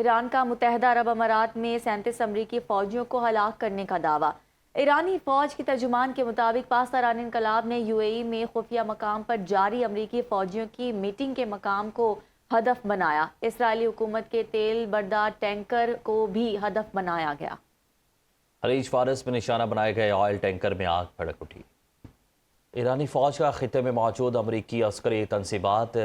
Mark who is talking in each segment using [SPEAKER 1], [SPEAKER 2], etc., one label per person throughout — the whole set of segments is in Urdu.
[SPEAKER 1] ایران کا متحدہ عرب امارات میں 37 امریکی فوجیوں کو ہلاک کرنے کا دعویٰ۔ ایرانی فوج کی ترجمان کے مطابق پاسداران انقلاب نے UAE میں خفیہ مقام پر جاری امریکی فوجیوں کی میٹنگ کے مقام کو ہدف بنایا۔ اسرائیلی حکومت کے تیل بردار ٹینکر کو بھی ہدف بنایا گیا۔
[SPEAKER 2] خلیج فارس میں نشانہ بنائے گئے آئل ٹینکر میں آگ بھڑک اٹھی۔ ایرانی فوج کا خطے میں موجود امریکی عسکری تنصیبات،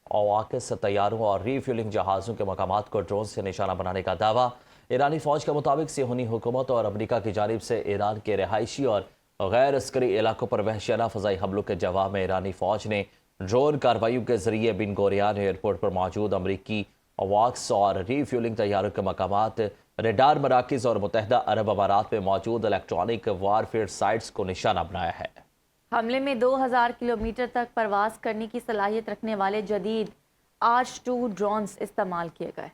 [SPEAKER 2] عواقس طیاروں اور ری فیولنگ جہازوں کے مقامات کو ڈرون سے نشانہ بنانے کا دعویٰ۔ ایرانی فوج کے مطابق صہیونی حکومت اور امریکہ کی جانب سے ایران کے رہائشی اور غیر عسکری علاقوں پر وحشیانہ فضائی حملوں کے جواب میں ایرانی فوج نے ڈرون کارروائیوں کے ذریعے بن گوریان ایئرپورٹ پر موجود امریکی عواقس اور ری فیولنگ طیاروں کے مقامات، ریڈار مراکز اور متحدہ عرب امارات میں موجود الیکٹرانک وارفیئر سائٹس کو نشانہ بنایا ہے۔
[SPEAKER 1] حملے میں 2000 کلومیٹر تک پرواز کرنے کی صلاحیت رکھنے والے جدید آرچ-2 ڈرونز استعمال کیے گئے۔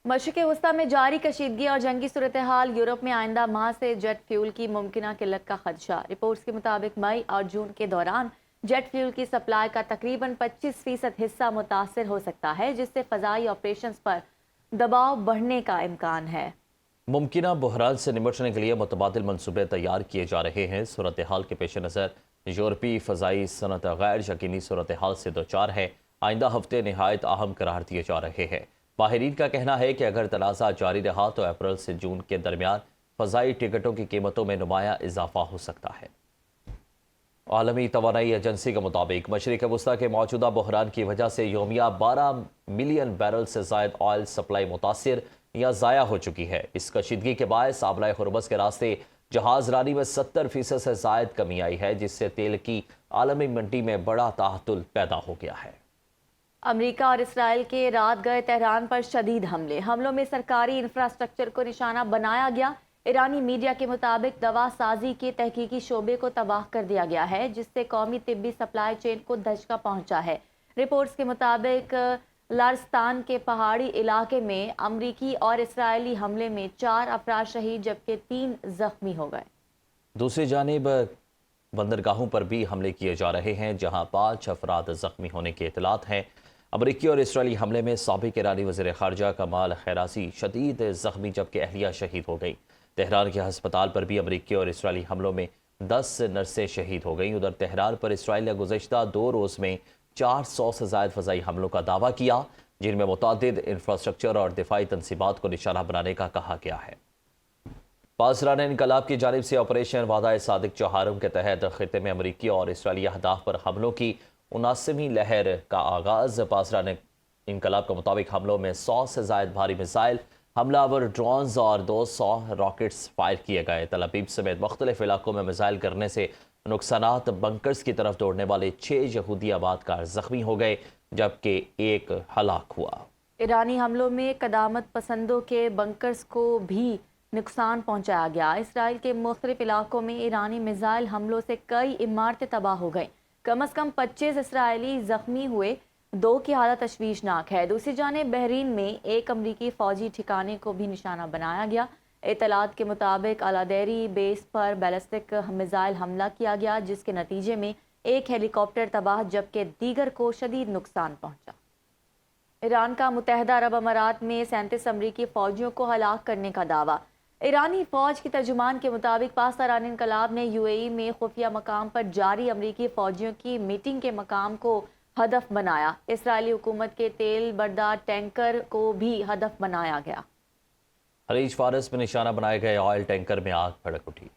[SPEAKER 1] مشرق وسطیٰ میں جاری کشیدگی اور جنگی صورتحال، یورپ میں آئندہ ماہ سے جیٹ فیول کی ممکنہ قلت کا خدشہ۔ رپورٹس کے مطابق مئی اور جون کے دوران جیٹ فیول کی سپلائی کا تقریباً 25% حصہ متاثر ہو سکتا ہے، جس سے فضائی آپریشنز پر دباؤ بڑھنے کا امکان ہے۔
[SPEAKER 2] ممکنہ بحران سے نمٹنے کے لیے متبادل منصوبے تیار کیے جا رہے ہیں۔ صورتحال کے پیش نظر یورپی فضائی صنعت غیر یقینی صورتحال سے دوچار ہے۔ آئندہ ہفتے نہایت اہم قرار دیے جا رہے ہیں۔ ماہرین کا کہنا ہے کہ اگر تنازع جاری رہا تو اپریل سے جون کے درمیان فضائی ٹکٹوں کی قیمتوں میں نمایاں اضافہ ہو سکتا ہے۔ عالمی توانائی ایجنسی کے مطابق مشرق وسطیٰ کے موجودہ بحران کی وجہ سے یومیہ 12 ملین بیرل سے زائد آئل سپلائی متاثر یا ضائع ہو چکی ہے۔ اس کشیدگی کے باعث آبلۂ ہرمز کے راستے جہاز رانی میں 70% سے زائد کمی آئی ہے، جس سے تیل کی عالمی منڈی میں بڑا تعطل پیدا ہو گیا ہے۔
[SPEAKER 1] امریکہ اور اسرائیل کے رات گئے تہران پر شدید حملوں میں سرکاری انفراسٹرکچر کو نشانہ بنایا گیا۔ ایرانی میڈیا کے مطابق دوا سازی کے تحقیقی شعبے کو تباہ کر دیا گیا ہے، جس سے قومی طبی سپلائی چین کو دھچکا پہنچا ہے۔ رپورٹس کے مطابق لارستان کے پہاڑی علاقے میں امریکی اور اسرائیلی حملے میں 4 افراد شہید جبکہ 3 زخمی ہو گئے۔
[SPEAKER 2] دوسری جانب بندرگاہوں پر بھی حملے کیے جا رہے ہیں، جہاں 5 افراد زخمی ہونے کی اطلاعات ہیں۔ امریکی اور اسرائیلی حملے میں سابق ایرانی وزیر خارجہ کمال خیراسی شدید زخمی جبکہ اہلیہ شہید ہو گئی۔ تہران کے ہسپتال پر بھی امریکی اور اسرائیلی حملوں میں 10 نرسیں شہید ہو گئیں۔ ادھر تہران پر اسرائیل نے گزشتہ 2 روز میں 400 سے زائد فضائی حملوں کا دعویٰ کیا، جن میں متعدد انفراسٹرکچر اور دفاعی تنصیبات کو نشانہ بنانے کا کہا گیا ہے۔ پاسداران انقلاب کی جانب سے آپریشن وعدہ صادق چہارم کے تحت خطے میں امریکی اور اسرائیلی اہداف پر حملوں کی 79ویں لہر کا آغاز۔ پاسداران انقلاب کے مطابق حملوں میں 100 سے زائد بھاری میزائل، حملہ آور ڈرونز اور 200 راکٹس فائر کیے گئے۔ تل ابیب سمیت مختلف علاقوں میں میزائل گرنے سے نقصانات، بنکرز کی طرف دوڑنے والے 6 یہودی آبادکار زخمی ہو گئے جبکہ 1 ہلاک ہوا۔
[SPEAKER 1] ایرانی حملوں میں قدامت پسندوں کے بنکرز کو بھی نقصان پہنچایا گیا۔ اسرائیل کے مختلف علاقوں میں ایرانی میزائل حملوں سے کئی عمارتیں تباہ ہو گئیں۔ کم از کم 25 اسرائیلی زخمی ہوئے، 2 کی حالت تشویشناک ہے۔ دوسری جانب بحرین میں ایک امریکی فوجی ٹھکانے کو بھی نشانہ بنایا گیا۔ اطلاعات کے مطابق الادیری بیس پر بیلسٹک میزائل حملہ کیا گیا، جس کے نتیجے میں ایک ہیلی کاپٹر تباہ جبکہ دیگر کو شدید نقصان پہنچا۔ ایران کا متحدہ عرب امارات میں 37 امریکی فوجیوں کو ہلاک کرنے کا دعویٰ۔ ایرانی فوج کی ترجمان کے مطابق پاسداران انقلاب نے UAE میں خفیہ مقام پر جاری امریکی فوجیوں کی میٹنگ کے مقام کو ہدف بنایا۔ اسرائیلی حکومت کے تیل بردار ٹینکر کو بھی ہدف بنایا گیا۔
[SPEAKER 2] خلیج فارس میں نشانہ بنائے گئے آئل ٹینکر میں آگ بھڑک اٹھی۔